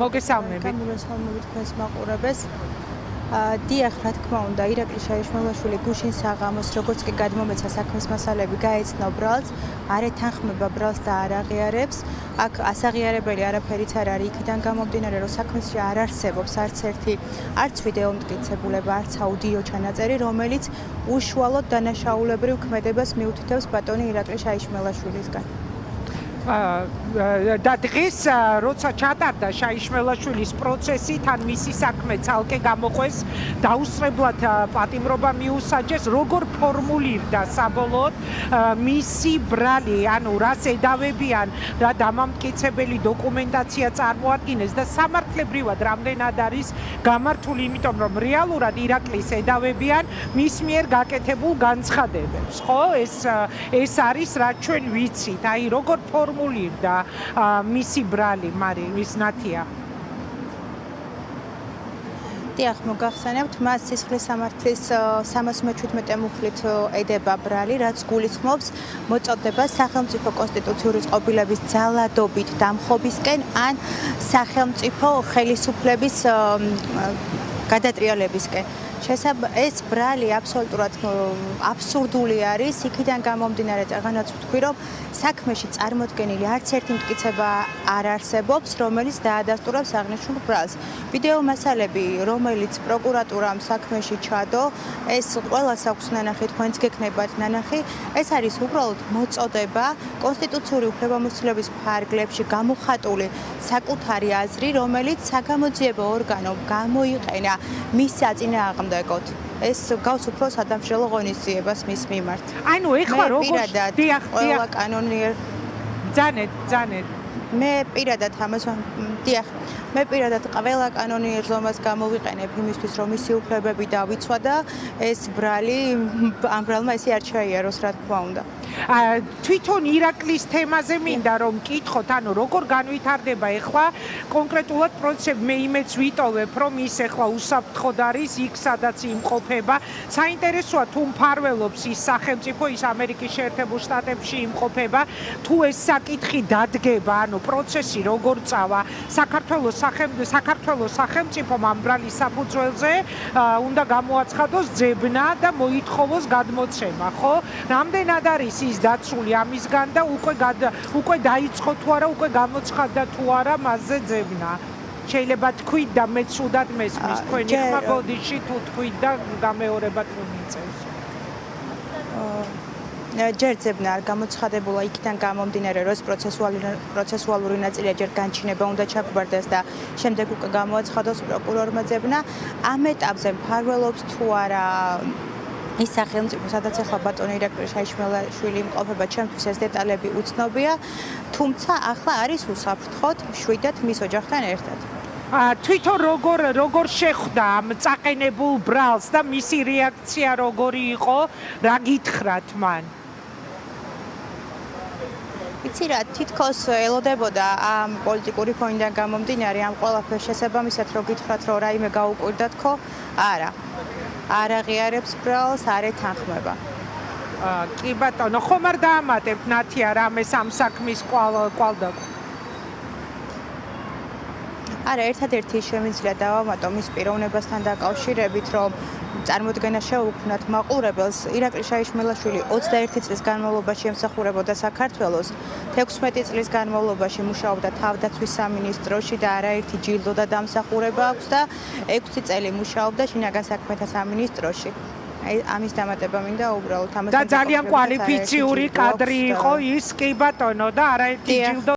მოგესალმებით. გამოგესალმებით თქვენს მაყურებელს. დიახ, რა თქმა უნდა, ირაკლი შაიშმელაშვილი გუშინ საღამოს, როგორც კი გადმომეცა საქმის მასალები, გაეცნო ბრალს, არ ეთანხმება ბრალს და არ აღიარებს. აქ ასაღიარებელი არაფერიც არ არის, იქიდან გამომდინარე, რომ საქმეში არ არსებობს არც ერთი, არც ვიდეო მტკიცებულება, არც აუდიო ჩანაწერი, რომელიც უშუალოდ დანაშაულებრივ ქმედებას მიუთითებს ბატონი ირაკლი შაიშმელაშვილისგან. და დღეს როცა ჩატარდა შაიშმელაშვილის პროცესი, თან მისი საქმე ცალკე გამოყვეს, დაუსწრებლად პატიმრობა მიუსაჯეს, როგორ ფორმულირდა საბოლოოდ მისი ბრალი, ანუ რას ედავებიან, რა დამამტკიცებელი დოკუმენტაცია წარმოადგინეს და სამართლებრივად რამდენად არის გამართული, იმიტომ რომ რეალურად ირაკლის ედავებიან მის მიერ გაკეთებულ განცხადებებს, ხო? ეს არის რაც ჩვენ ვიცით, აი როგორ ფორმულირდა მისი ბრალი, მის ნათია. დიახ, მოგახსენებთ, მას სისხლის სამართლის 317 მუხლით ედება ბრალი, რაც გულისხმობს მოწოდებას სახელმწიფო კონსტიტუციური წყობილების ძალადობით დამხობისკენ ან სახელმწიფო ხელისუფლების გადატრიალებისკენ. ეს ბრალი აბსოლუტურად აბსურდული არის, იქიდან გამომდინარე წაღანაც ვთქვი, რომ საქმეში წარმოდგენილი არც ერთი მტკიცება არ არსებობს, რომელიც დაადასტურებს აღნიშნულ ბრალს. ვიდეო მასალები, რომელიც პროკურატურამ საქმეში ჩადო, ეს ყველას აქვს ნანახი, თქვენც გექნებათ ნანახი, ეს არის უბრალოდ მოწოდება კონსტიტუციური უფლებამოსილების ფარგლებში გამოხატული საკუთარი აზრი, რომელიც საგამოძიებო ორგანომ გამოიყენა მის საწინააღმდეგოდ. ეს გავს უფრო სადამსჯელო ღონისძიებას მის მიმართ. ანუ ეხლა როგორ დიახ, ყველა კანონიერ ძანეთ. მე პირადად ამას დიახ, მე პირადად ყველა კანონიერ ზომას გამოვიყენებ იმისთვის, რომ მისი უფლებები დავიცვა და ეს ბრალი ამ ბრალმა ესე არ ჩაიაროს, რა თქმა უნდა. თვითონ ირაკლის თემაზე მინდა რომ მკითხოთ, ანუ როგორ განვითარდება ეხლა კონკრეტულად პროცესები, მე იმეც ვიტოვებ, რომ ის ეხლა უსაფრთხოდ არის იქ, სადაც იმყოფება. საინტერესოა თუ მფარველობს ის სახელმწიფო, ის ამერიკის შეერთებულ შტატებში იმყოფება, თუ ეს საკითხი დადგება, ანუ პროცესი როგორ წავა, საქართველოს სახელმწიფომ ამ ბრალის საფუძველზე უნდა გამოაცხადოს ძებნა და მოითხოვოს გადმოცემა, ხო? რამდენად არის ის დაცული ამისგან და უკვე დაიწყო თუ არა, უკვე გამოცხადდა თუ არა მასზე ძებნა. შეიძლება თქვით და მე ცუდად მესმის თქვენი ხმა ბოდიში თუ თქვით და გამეორება თუ მიწევს. ჯერ ძებნა არ გამოცხადებულა, იქიდან გამომდინარე, რომ პროცესუალური ნაწილია ჯერ განჩინება უნდა ჩაგვარდეს და შემდეგ უკვე გამოაცხადოს პროკურორმა ძებნა. ამ ეტაპზე მფარველობს თუ არა ის სახელმწიფო, სადაც ახლა ბატონი ირაკლი შაიშმელაშვილი იმყოფება, ჩემთვის ეს დეტალები უცნობია, თუმცა ახლა არის უსაფრთხოდ, შვიდად მის ოჯახთან ერთად. თვითონ როგორ შეხვდა ამ წაყენებულ ბრალს და მისი რეაქცია როგორი იყო, რა გითხრათ მან? იცი რა, თითქოს ელოდებოდა ამ პოლიტიკური ფონიდან გამომდინარე ამ ყველაფერს შესაბამისად, რომ გითხრათ, რომ რაიმე გაუკვირდათ ხო? არა. არ აღიარებს ბრალს, არ ეთანხმება. კი ბატონო, ხომ არ დაამატებთ ნათია რამეს ამ საქმის კვალდაკვალ? არა, ერთადერთი შემიძლია დავამატო მის პიროვნებასთან დაკავშირებით, რომ წარმოდგენა შეუქმნათ მაყურებელს, ირაკლი შაიშმელაშვილი 21 წლის განმავლობაში ემსახურებოდა საქართველოს, 16 წლის განმავლობაში მუშაობდა თავდაცვის სამინისტროში და არაერთი ჯილდო და დამსახურება აქვს და 6 წელი მუშაობდა შინაგან საქმეთა სამინისტროში. ამის დამატება მინდა უბრალოდ ამას. და ძალიან კვალიფიციური კადრი იყო ის, კი ბატონო, და არაერთი ჯილდო